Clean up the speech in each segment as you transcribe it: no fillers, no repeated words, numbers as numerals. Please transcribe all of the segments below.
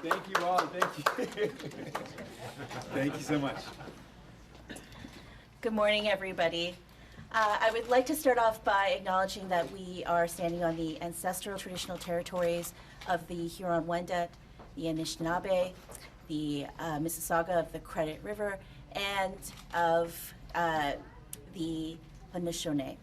Thank you all. Thank you. Thank you so much. Good morning, everybody. I would like to start off by acknowledging that we are standing on the ancestral traditional territories of the Huron-Wendat, the Anishinaabe, the Mississauga of the Credit River, and of the Haudenosaunee.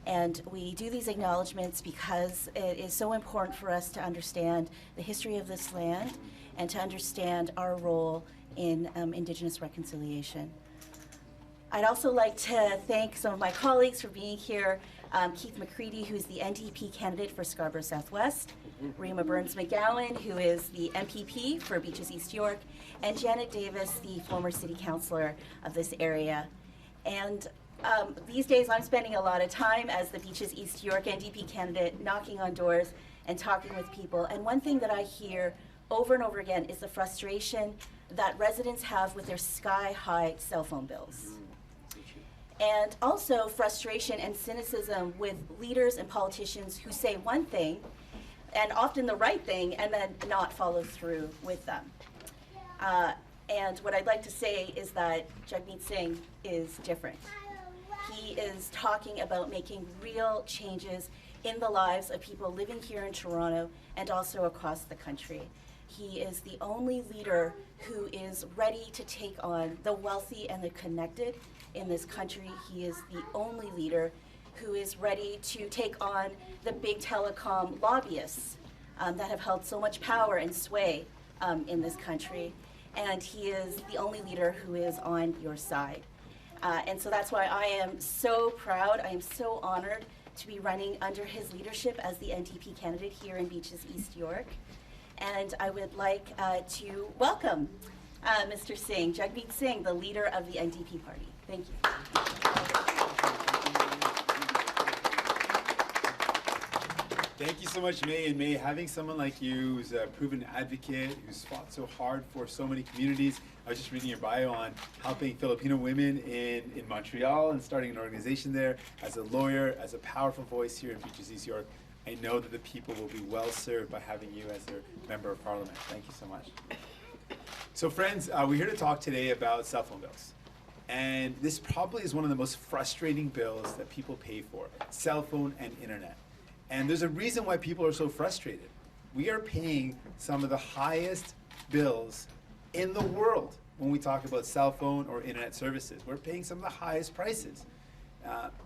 And we do these acknowledgements because it is so important for us to understand the history of this land and to understand our role in Indigenous reconciliation. I'd also like to thank some of my colleagues for being here. Keith McCready, who's the NDP candidate for Scarborough Southwest, Rima Burns-McGowan, who is the MPP for Beaches East York, and Janet Davis, the former city councillor of this area. And these days I'm spending a lot of time as the Beaches East York NDP candidate knocking on doors and talking with people. And one thing that I hear over and over again is the frustration that residents have with their sky-high cell phone bills. And also frustration and cynicism with leaders and politicians who say one thing, and often the right thing, and then not follow through with them. And what I'd like to say is that Jagmeet Singh is different. He is talking about making real changes in the lives of people living here in Toronto and also across the country. He is the only leader who is ready to take on the wealthy and the connected in this country. He is the only leader who is ready to take on the big telecom lobbyists that have held so much power and sway in this country. And he is the only leader who is on your side. And so that's why I am so proud, I am so honored to be running under his leadership as the NDP candidate here in Beaches East York. And I would like to welcome Mr. Singh, Jagmeet Singh, the leader of the NDP party. Thank you. Thank you so much, May. And May, having someone like you who's a proven advocate, who's fought so hard for so many communities. I was just reading your bio on helping Filipino women in Montreal and starting an organization there. As a lawyer, as a powerful voice here in Beaches East York, I know that the people will be well served by having you as their member of parliament. Thank you so much. So friends, we're here to talk today about cell phone bills. And this probably is one of the most frustrating bills that people pay for, cell phone and internet. And there's a reason why people are so frustrated. We are paying some of the highest bills in the world when we talk about cell phone or internet services. We're paying some of the highest prices.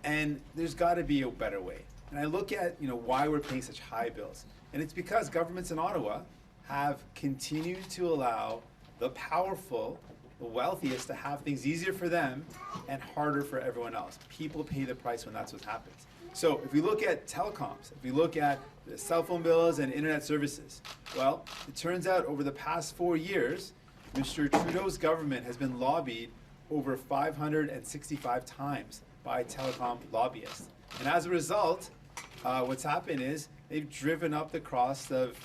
And there's gotta be a better way. And I look at why we're paying such high bills. And it's because governments in Ottawa have continued to allow the powerful, the wealthiest to have things easier for them and harder for everyone else. People pay the price when that's what happens. So if we look at telecoms, if we look at the cell phone bills and internet services, well, it turns out over the past 4 years, Mr. Trudeau's government has been lobbied over 565 times by telecom lobbyists. And as a result, what's happened is they've driven up the cost of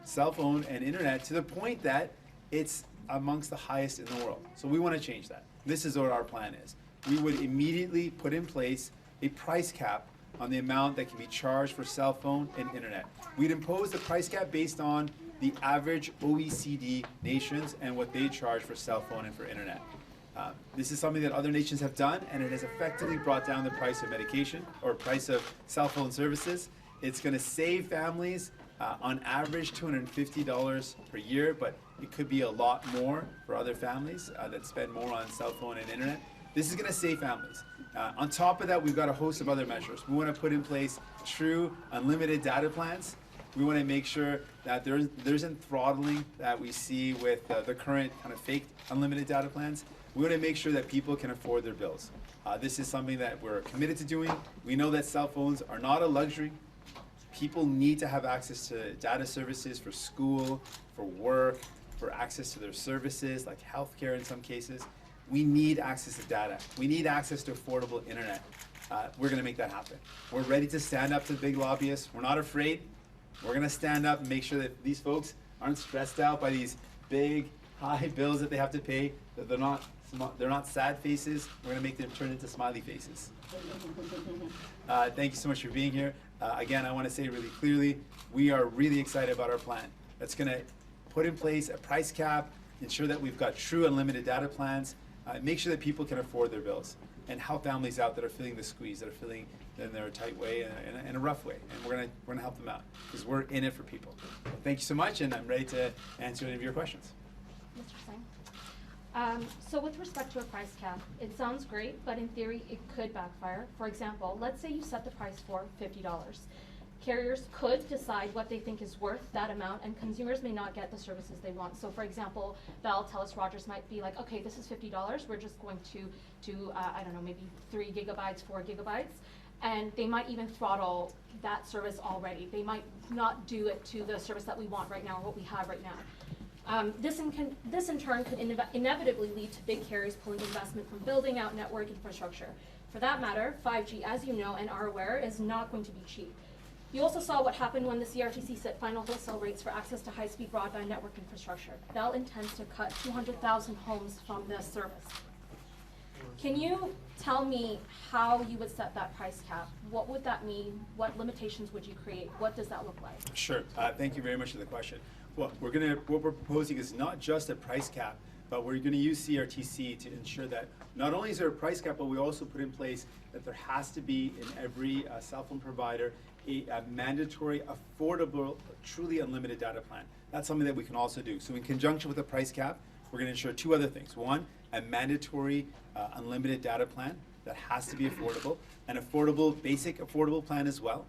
cell phone and internet to the point that it's amongst the highest in the world. So we want to change that. This is what our plan is. We would immediately put in place a price cap on the amount that can be charged for cell phone and internet. We'd impose the price cap based on the average OECD nations and what they charge for cell phone and for internet. This is something that other nations have done, and it has effectively brought down the price of medication or price of cell phone services. It's going to save families on average $250 per year, but it could be a lot more for other families that spend more on cell phone and internet. This is going to save families. On top of that, we've got a host of other measures. We want to put in place true unlimited data plans. We want to make sure that there isn't throttling that we see with the current kind of fake unlimited data plans. We want to make sure that people can afford their bills. This is something that we're committed to doing. We know that cell phones are not a luxury. People need to have access to data services for school, for work, for access to their services like healthcare in some cases. We need access to data. We need access to affordable internet. We're going to make that happen. We're ready to stand up to the big lobbyists. We're not afraid. We're going to stand up and make sure that these folks aren't stressed out by these big, high bills that they have to pay, that they're not sad faces. We're going to make them turn into smiley faces. Thank you so much for being here. Again, I want to say really clearly, we are really excited about our plan. That's going to put in place a price cap, ensure that we've got true unlimited data plans, make sure that people can afford their bills, and help families out that are feeling the squeeze, that are feeling in their tight way, in a rough way. And we're gonna help them out, because we're in it for people. Thank you so much, and I'm ready to answer any of your questions. Mr. Singh. So with respect to a price cap, it sounds great, but in theory, it could backfire. For example, let's say you set the price for $50. Carriers could decide what they think is worth that amount, and consumers may not get the services they want. So for example, Bell, TELUS, Rogers might be like, okay, this is $50, we're just going to do, I don't know, maybe 3 gigabytes, 4 gigabytes, and they might even throttle that service already. They might not do it to the service that we want right now, or what we have right now. This in turn could inevitably lead to big carriers pulling investment from building out network infrastructure. For that matter, 5G, as you know and are aware, is not going to be cheap. You also saw what happened when the CRTC set final wholesale rates for access to high-speed broadband network infrastructure. Bell intends to cut 200,000 homes from this service. Can you tell me how you would set that price cap? What would that mean? What limitations would you create? What does that look like? Sure. Thank you very much for the question. What we're proposing is not just a price cap, but we're going to use CRTC to ensure that not only is there a price cap, but we also put in place that there has to be in every cell phone provider a mandatory, affordable, truly unlimited data plan. That's something that we can also do. So in conjunction with the price cap, we're going to ensure 2 other things. One, a mandatory unlimited data plan that has to be affordable, an affordable, basic affordable plan as well.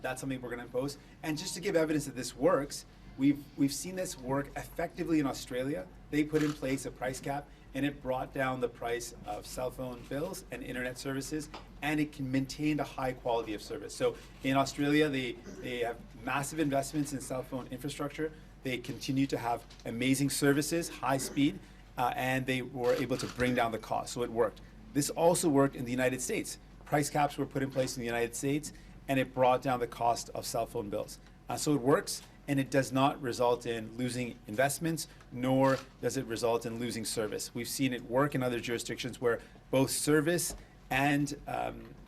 That's something we're going to impose. And just to give evidence that this works, we've seen this work effectively in Australia. They put in place a price cap, and it brought down the price of cell phone bills and internet services, and it can maintain a high quality of service. So in Australia, they have massive investments in cell phone infrastructure. They continue to have amazing services, high speed, and they were able to bring down the cost, so it worked. This also worked in the United States. Price caps were put in place in the United States, and it brought down the cost of cell phone bills. So it works, and it does not result in losing investments, nor does it result in losing service. We've seen it work in other jurisdictions where both service and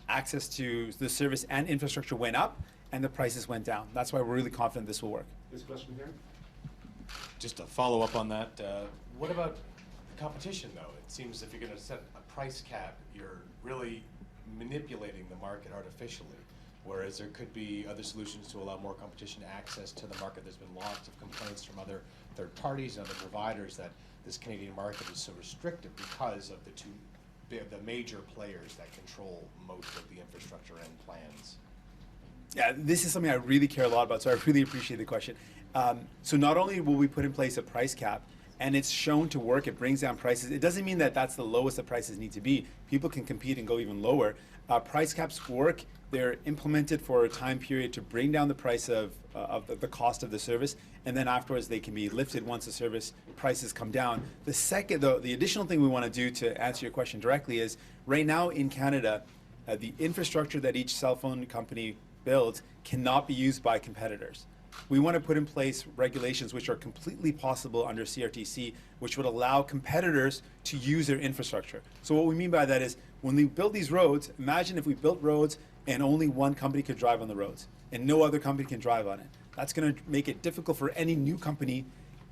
access to the service and infrastructure went up, and the prices went down. That's why we're really confident this will work. This question here? Just to follow up on that, what about competition, though? It seems if you're going to set a price cap, you're really manipulating the market artificially, whereas there could be other solutions to allow more competition access to the market. There's been lots of complaints from other third parties and other providers that this Canadian market is so restrictive because of the major players that control most of the infrastructure and plans. Yeah, this is something I really care a lot about, so I really appreciate the question. So not only will we put in place a price cap, and it's shown to work, it brings down prices. It doesn't mean that that's the lowest the prices need to be. People can compete and go even lower. Price caps work. They're implemented for a time period to bring down the price of the cost of the service, and then afterwards they can be lifted once the service prices come down. The second, though, the additional thing we want to do to answer your question directly is, right now in Canada, the infrastructure that each cell phone company builds cannot be used by competitors. We want to put in place regulations which are completely possible under CRTC, which would allow competitors to use their infrastructure. So what we mean by that is, when we build these roads, imagine if we built roads and only one company could drive on the roads and no other company can drive on it. That's going to make it difficult for any new company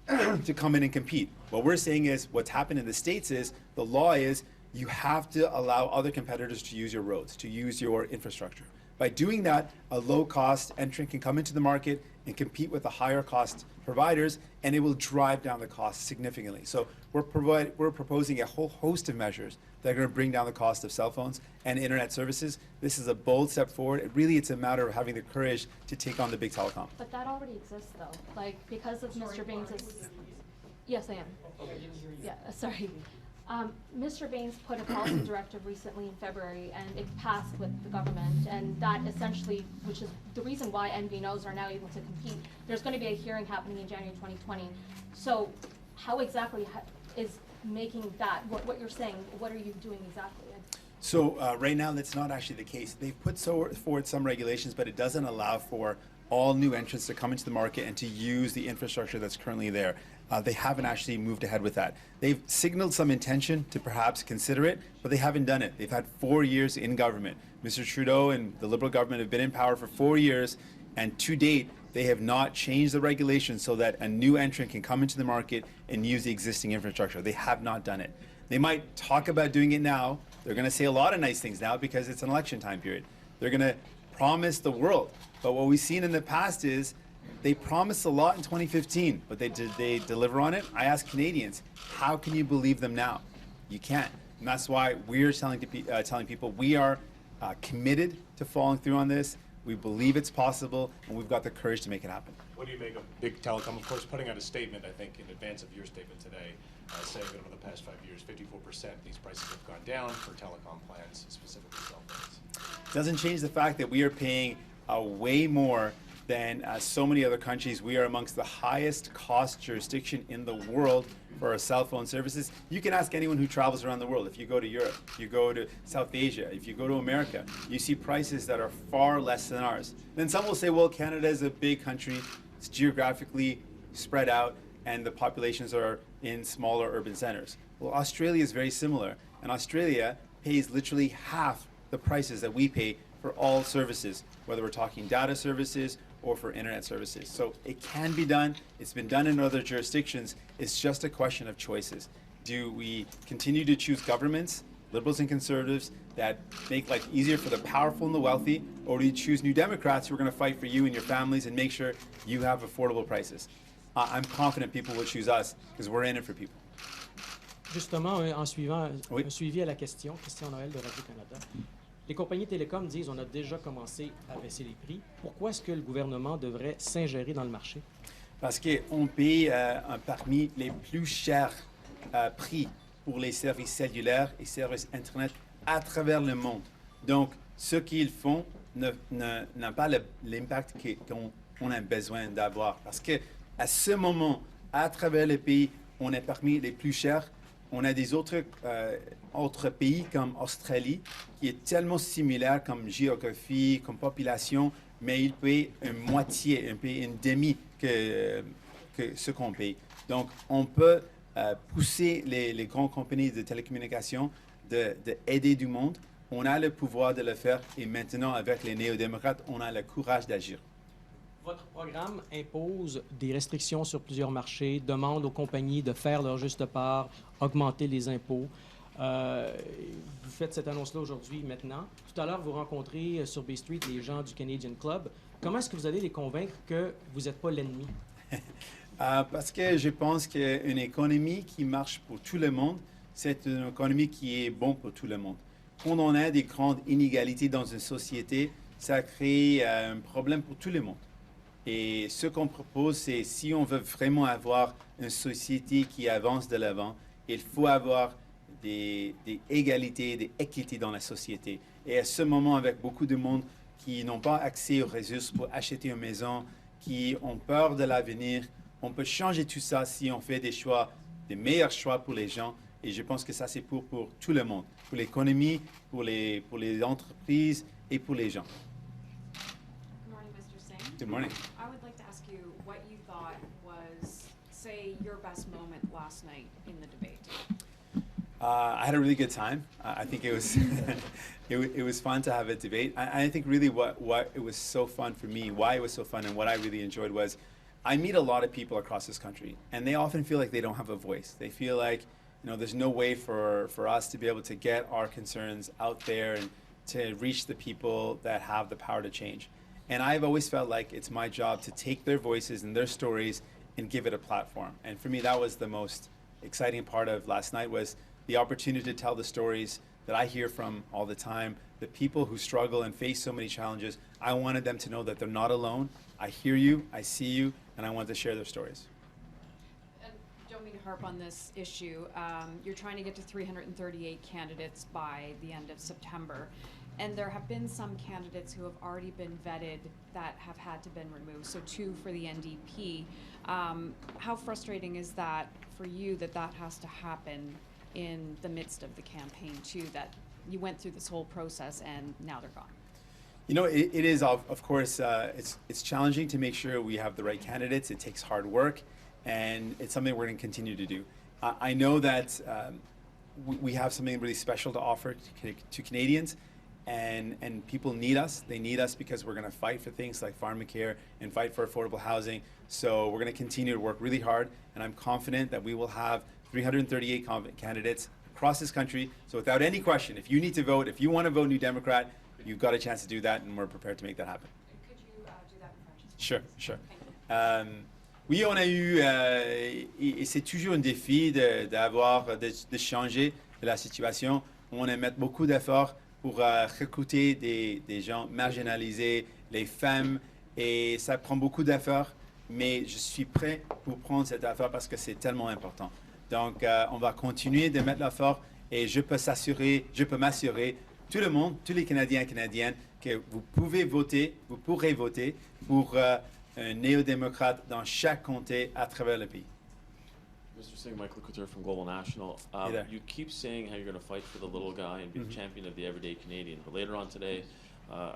to come in and compete. What we're saying is, what's happened in the States is, the law is, you have to allow other competitors to use your roads, to use your infrastructure. By doing that, a low-cost entrant can come into the market and compete with the higher-cost providers, and it will drive down the cost significantly. So we're proposing a whole host of measures that are going to bring down the cost of cell phones and internet services. This is a bold step forward. It's a matter of having the courage to take on the big telecom. But that already exists, though. Like, because of Mr. Baines's... Yes, I am. Okay, I didn't hear you. Yeah, sorry. Mr. Baines put a policy directive recently in February, and it passed with the government, and that essentially, which is the reason why MVNOs are now able to compete. There's going to be a hearing happening in January 2020. So how exactly is making that, what you're saying, what are you doing exactly? So right now, that's not actually the case. They've put forward some regulations, but it doesn't allow for all new entrants to come into the market and to use the infrastructure that's currently there. They haven't actually moved ahead with that. They've signaled some intention to perhaps consider it, but they haven't done it. They've had 4 years in government. Mr. Trudeau and the Liberal government have been in power for 4 years, and to date, they have not changed the regulations so that a new entrant can come into the market and use the existing infrastructure. They have not done it. They might talk about doing it now. They're going to say a lot of nice things now because it's an election time period. They're going to promise the world. But what we've seen in the past is they promised a lot in 2015, but they deliver on it? I ask Canadians, how can you believe them now? You can't. And that's why we're telling people we are committed to following through on this. We believe it's possible, and we've got the courage to make it happen. What do you make of big telecom, of course, putting out a statement, I think, in advance of your statement today, saying that over the past 5 years, 54% these prices have gone down for telecom plans, specifically cell phones? Doesn't change the fact that we are paying way more than so many other countries. We are amongst the highest cost jurisdiction in the world for our cell phone services. You can ask anyone who travels around the world. If you go to Europe, if you go to South Asia, if you go to America, you see prices that are far less than ours. Then some will say, well, Canada is a big country, it's geographically spread out, and the populations are in smaller urban centers. Well, Australia is very similar, and Australia pays literally half the prices that we pay for all services, whether we're talking data services or for internet services. So it can be done. It's been done in other jurisdictions. It's just a question of choices. Do we continue to choose governments, liberals and conservatives, that make life easier for the powerful and the wealthy, or do you choose New Democrats who are going to fight for you and your families and make sure you have affordable prices? I'm confident people will choose us because we're in it for people. Justement, en suivant, Oui. un suivi à la question, Christian Noël de Radio-Canada. Les compagnies télécom disent on a déjà commencé à baisser les prix. Pourquoi est-ce que le gouvernement devrait s'ingérer dans le marché? Parce qu'on paye parmi les plus chers prix pour les services cellulaires et services Internet à travers le monde. Donc, ce qu'ils font n'a pas l'impact qu'on a besoin d'avoir. Parce que à ce moment, à travers le pays, on est parmi les plus chers. On a des autres pays comme Australie, qui est tellement similaire comme géographie, comme population, mais ils paient une moitié, une demi que ce qu'on paye. Donc, on peut pousser les grandes compagnies de télécommunications d'aider du monde. On a le pouvoir de le faire et maintenant, avec les néo-démocrates, on a le courage d'agir. Votre programme impose des restrictions sur plusieurs marchés, demande aux compagnies de faire leur juste part, augmenter les impôts. Vous faites cette annonce-là aujourd'hui, maintenant. Tout à l'heure, vous rencontrez sur Bay Street les gens du Canadian Club. Comment est-ce que vous allez les convaincre que vous n'êtes pas l'ennemi? Parce que je pense qu'une économie qui marche pour tout le monde, c'est une économie qui est bonne pour tout le monde. Quand on a des grandes inégalités dans une société, ça crée un problème pour tout le monde. Et ce qu'on propose, c'est si on veut vraiment avoir une société qui avance de l'avant, il faut avoir des égalités, des équités dans la société. Et à ce moment, avec beaucoup de monde qui n'ont pas accès aux ressources pour acheter une maison, qui ont peur de l'avenir, on peut changer tout ça si on fait des choix, des meilleurs choix pour les gens. Et je pense que ça, c'est pour tout le monde, pour l'économie, pour les entreprises et pour les gens. Good morning, Mr. Singh. Good morning. I would like to ask you what you thought was, say, your best moment last night in the debate. I had a really good time. I think it was it was fun to have a debate. I think really what it was so fun for me, why it was so fun and what I really enjoyed was I meet a lot of people across this country and they often feel like they don't have a voice. They feel like, there's no way for us to be able to get our concerns out there and to reach the people that have the power to change. And I've always felt like it's my job to take their voices and their stories and give it a platform. And for me, that was the most exciting part of last night, was the opportunity to tell the stories that I hear from all the time, the people who struggle and face so many challenges. I wanted them to know that they're not alone. I hear you, I see you, and I want to share their stories. And don't mean to harp on this issue. You're trying to get to 338 candidates by the end of September. And there have been some candidates who have already been vetted that have had to been removed, so 2 for the NDP. How frustrating is that for you that that has to happen in the midst of the campaign too, that you went through this whole process and now they're gone? You know, it is, of course, it's challenging to make sure we have the right candidates. It takes hard work, and it's something we're going to continue to do. I know that we have something really special to offer to Canadians, and people need us. They need us because we're going to fight for things like pharmacare and fight for affordable housing. So we're going to continue to work really hard, and I'm confident that we will have 338 candidates across this country. So without any question, if you need to vote, if you want to vote New Democrat, you've got a chance to do that, and we're prepared to make that happen. Could you do that in French? Sure, sure. Thank you. Oui, on a eu, et c'est toujours un défi de changer la situation. On a mis beaucoup d'efforts pour recruter des gens marginalisés, les femmes, et ça prend beaucoup d'efforts, mais je suis prêt pour prendre cet effort parce que c'est tellement important. Donc, on va continuer de mettre l'effort, et je peux m'assurer, tout le monde, tous les Canadiens et Canadiennes, que vous pourrez voter pour un néo-démocrate dans chaque comté à travers le pays. Mr. Singh, Michael Couture from Global National. Hey there. You keep saying how you're going to fight for the little guy and be the champion of the everyday Canadian. But later on today,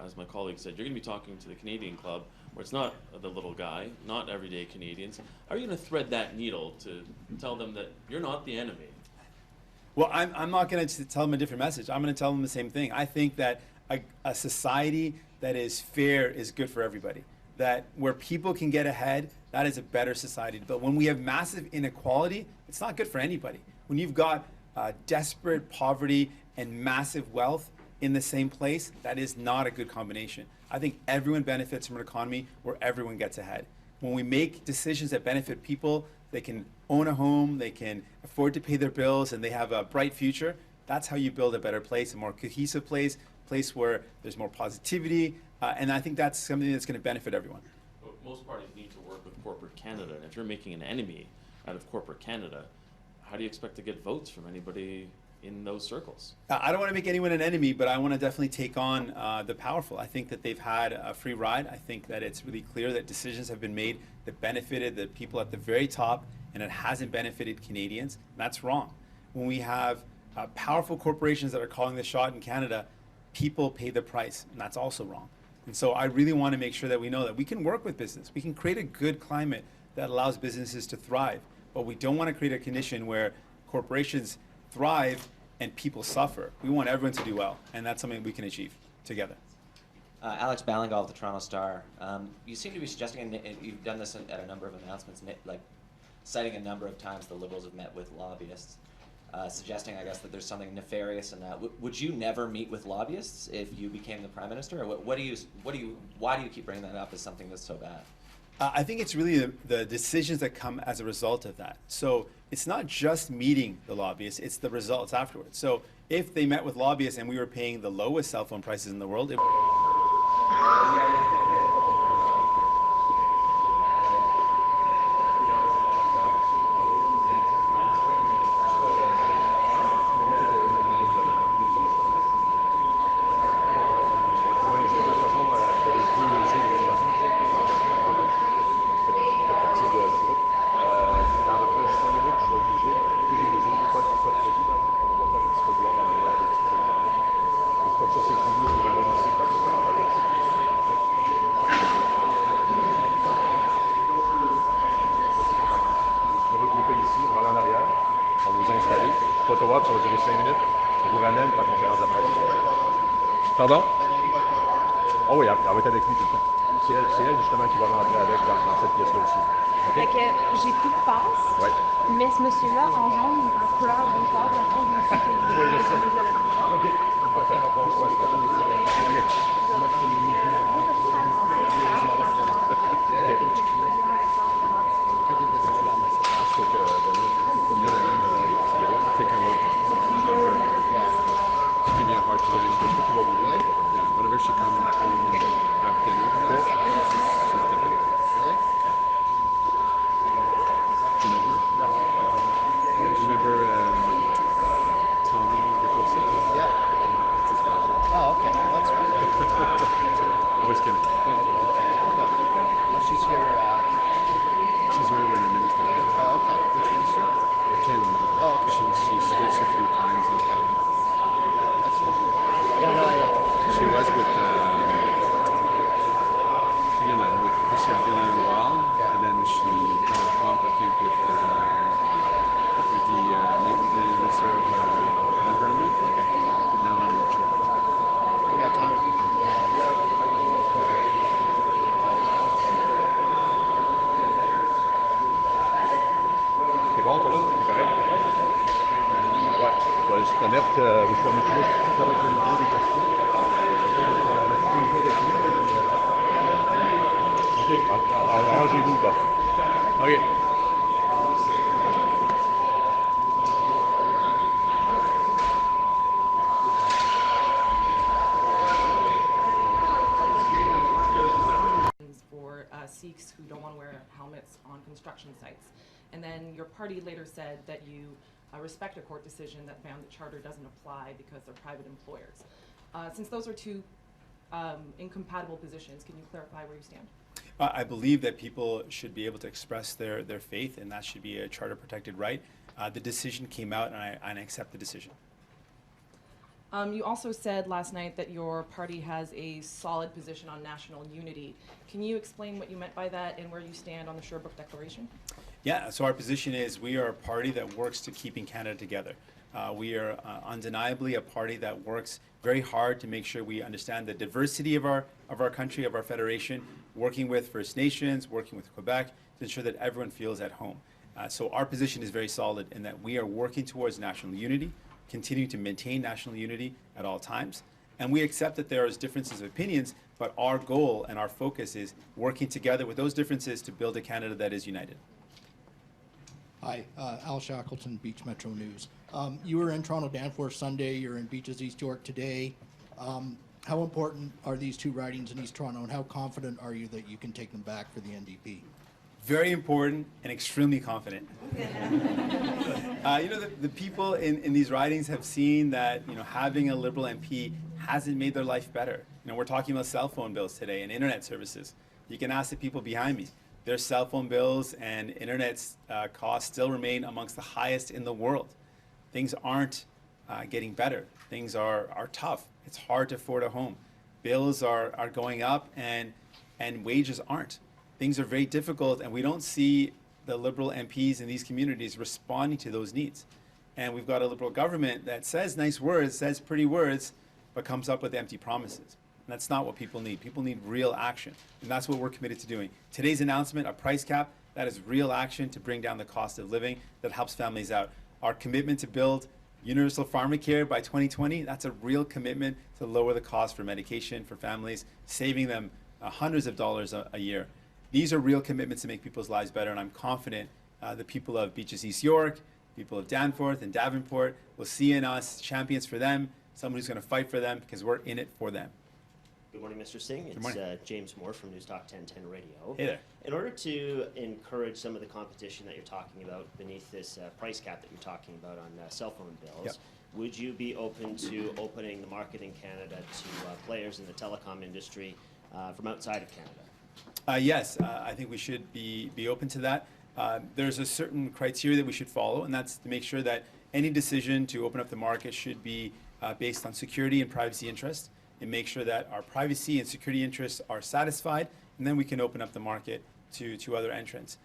as my colleague said, you're going to be talking to the Canadian Club, where it's not the little guy, not everyday Canadians. How are you going to thread that needle to tell them that you're not the enemy? Well, I'm not going to tell them a different message. I'm going to tell them the same thing. I think that a society that is fair is good for everybody. That where people can get ahead, that is a better society. But when we have massive inequality, it's not good for anybody. When you've got desperate poverty and massive wealth in the same place, that is not a good combination. I think everyone benefits from an economy where everyone gets ahead. When we make decisions that benefit people, they can own a home, they can afford to pay their bills, and they have a bright future, that's how you build a better place, a more cohesive place where there's more positivity, and I think that's something that's going to benefit everyone. But most parties need to work with corporate Canada, and if you're making an enemy out of corporate Canada, how do you expect to get votes from anybody in those circles? I don't want to make anyone an enemy, but I want to definitely take on the powerful. I think that they've had a free ride. I think that it's really clear that decisions have been made that benefited the people at the very top, and it hasn't benefited Canadians. That's wrong. When we have powerful corporations that are calling the shot in Canada, people pay the price, and that's also wrong. And so I really want to make sure that we know that we can work with business. We can create a good climate that allows businesses to thrive, but we don't want to create a condition where corporations thrive and people suffer. We want everyone to do well, and that's something we can achieve together. Alex Ballingal of the Toronto Star. You seem to be suggesting, and you've done this at a number of announcements, like citing a number of times the Liberals have met with lobbyists, suggesting, I guess, that there's something nefarious in that. Would you never meet with lobbyists if you became the Prime Minister, or why do you keep bringing that up as something that's so bad? I think it's really the decisions that come as a result of that. So it's not just meeting the lobbyists, it's the results afterwards. So if they met with lobbyists and we were paying the lowest cell phone prices in the world, Photo-op, ça va durer 5 minutes. Je vous ramène pour la conférence de presse. Pardon? Oh oui, elle va être avec lui tout le temps. C'est elle justement qui va rentrer avec dans cette pièce-là aussi. Okay? Fait que j'ai plus de passe, Ouais. mais ce monsieur-là, en jaune, en couleur de corps, la fond du site. Oui, je sais. OK. On va faire un bon choix. Take a look. Just give me a hard time. Yeah, whenever she comes home and have dinner, she's different. Remember Tommy Nicholson? Yeah. Oh, okay. Annette, vous permettez de faire le niveau des questions? OK, arrangez-vous, là. OK. For Sikhs who don't want to wear helmets on construction sites. And then your party later said that you respect a court decision that found the charter doesn't apply because they're private employers. Since those are two incompatible positions, can you clarify where you stand? I believe that people should be able to express their faith, and that should be a charter protected right. The decision came out, and I accept the decision. You also said last night that your party has a solid position on national unity. Can you explain what you meant by that and where you stand on the Sherbrooke Declaration? Yeah, so our position is we are a party that works to keeping Canada together. We are undeniably a party that works very hard to make sure we understand the diversity of our country, of our federation, working with First Nations, working with Quebec to ensure that everyone feels at home. So our position is very solid in that we are working towards national unity, continuing to maintain national unity at all times. And we accept that there is differences of opinions, but our goal and our focus is working together with those differences to build a Canada that is united. Hi, Al Shackleton, Beach Metro News. You were in Toronto Danforth Sunday, you're in Beaches East York today. How important are these two ridings in East Toronto, and how confident are you that you can take them back for the NDP? Very important and extremely confident. The people in these ridings have seen that having a Liberal MP hasn't made their life better. We're talking about cell phone bills today and internet services. You can ask the people behind me. Their cell phone bills and internet costs still remain amongst the highest in the world. Things aren't getting better. Things are tough. It's hard to afford a home. Bills are going up and wages aren't. Things are very difficult, and we don't see the Liberal MPs in these communities responding to those needs. And we've got a Liberal government that says nice words, says pretty words, but comes up with empty promises. And that's not what people need. People need real action, and that's what we're committed to doing. Today's announcement, a price cap, that is real action to bring down the cost of living that helps families out. Our commitment to build universal pharmacare by 2020, that's a real commitment to lower the cost for medication for families, saving them hundreds of dollars a year. These are real commitments to make people's lives better, and I'm confident the people of Beaches East York, people of Danforth and Davenport will see in us champions for them, someone who's going to fight for them because we're in it for them. Good morning, Mr. Singh. It's James Moore from News Talk 1010 Radio. Hey there. In order to encourage some of the competition that you're talking about beneath this price cap that you're talking about on cell phone bills, Yep. would you be open to opening the market in Canada to players in the telecom industry from outside of Canada? Yes, I think we should be open to that. There's a certain criteria that we should follow, and that's to make sure that any decision to open up the market should be based on security and privacy interests, and make sure that our privacy and security interests are satisfied, and then we can open up the market to other entrants.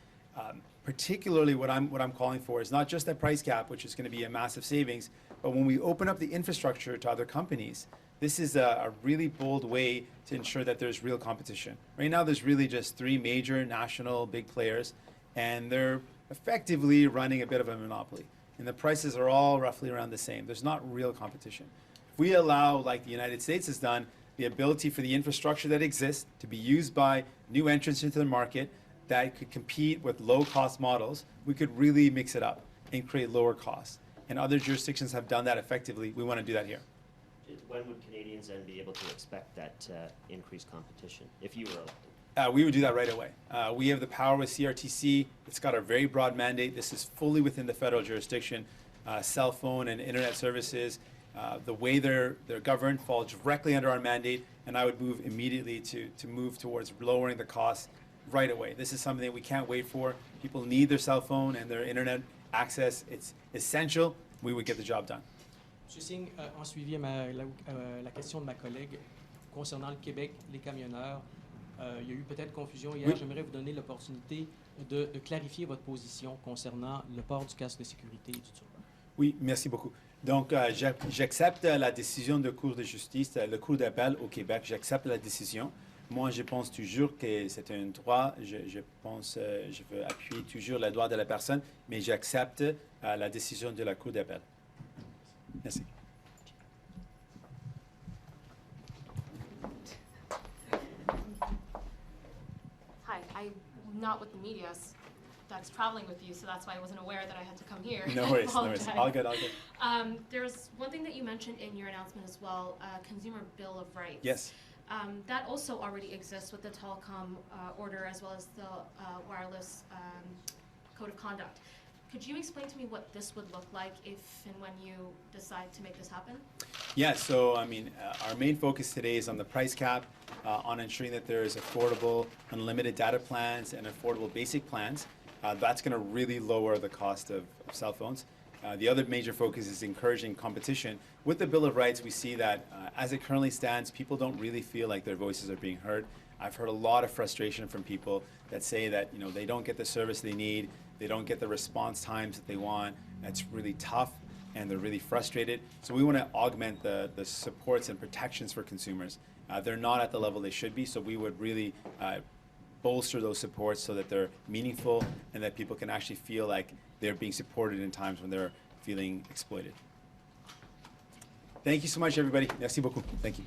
Particularly what I'm calling for is not just that price cap, which is going to be a massive savings, but when we open up the infrastructure to other companies, this is a really bold way to ensure that there's real competition. Right now, there's really just three major national big players, and they're effectively running a bit of a monopoly. And the prices are all roughly around the same. There's not real competition. If we allow, like the United States has done, the ability for the infrastructure that exists to be used by new entrants into the market that could compete with low-cost models, we could really mix it up and create lower costs. And other jurisdictions have done that effectively. We want to do that here. When would Canadians then be able to expect that increased competition, if you were elected? We would do that right away. We have the power with CRTC. It's got a very broad mandate. This is fully within the federal jurisdiction. Cell phone and internet services, the way they're governed fall directly under our mandate, and I would move immediately to move towards lowering the costs right away. This is something that we can't wait for. People need their cell phone and their internet access. It's essential. We would get the job done. M. Singh, en suivi à la question de ma collègue concernant le Québec, les camionneurs, il y a eu peut-être confusion hier. Oui. J'aimerais vous donner l'opportunité de clarifier votre position concernant le port du casque de sécurité et du turban. Oui, merci beaucoup. Donc, j'accepte la décision de Cour de justice, le Cour d'appel au Québec. J'accepte la décision. Moi, je pense toujours que c'est un droit. Je veux appuyer toujours le droit de la personne, mais j'accepte la décision de la Cour d'appel. Merci. Hi, I'm not with the media that's traveling with you, so that's why I wasn't aware that I had to come here. No worries, no worries. All good, all good. There's one thing that you mentioned in your announcement as well, Consumer Bill of Rights. Yes. That also already exists with the Telecom order as well as the wireless code of conduct. Could you explain to me what this would look like if and when you decide to make this happen? Yeah, so I mean, our main focus today is on the price cap, on ensuring that there is affordable, unlimited data plans and affordable basic plans. That's going to really lower the cost of cell phones. The other major focus is encouraging competition. With the Bill of Rights, we see that as it currently stands, people don't really feel like their voices are being heard. I've heard a lot of frustration from people that say that they don't get the service they need, they don't get the response times that they want. It's really tough, and they're really frustrated. So we want to augment the supports and protections for consumers. They're not at the level they should be, so we would really bolster those supports so that they're meaningful and that people can actually feel like they're being supported in times when they're feeling exploited. Thank you so much, everybody. Merci beaucoup. Thank you.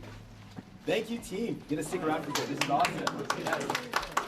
Thank you, team. You're gonna stick around for good. This is awesome.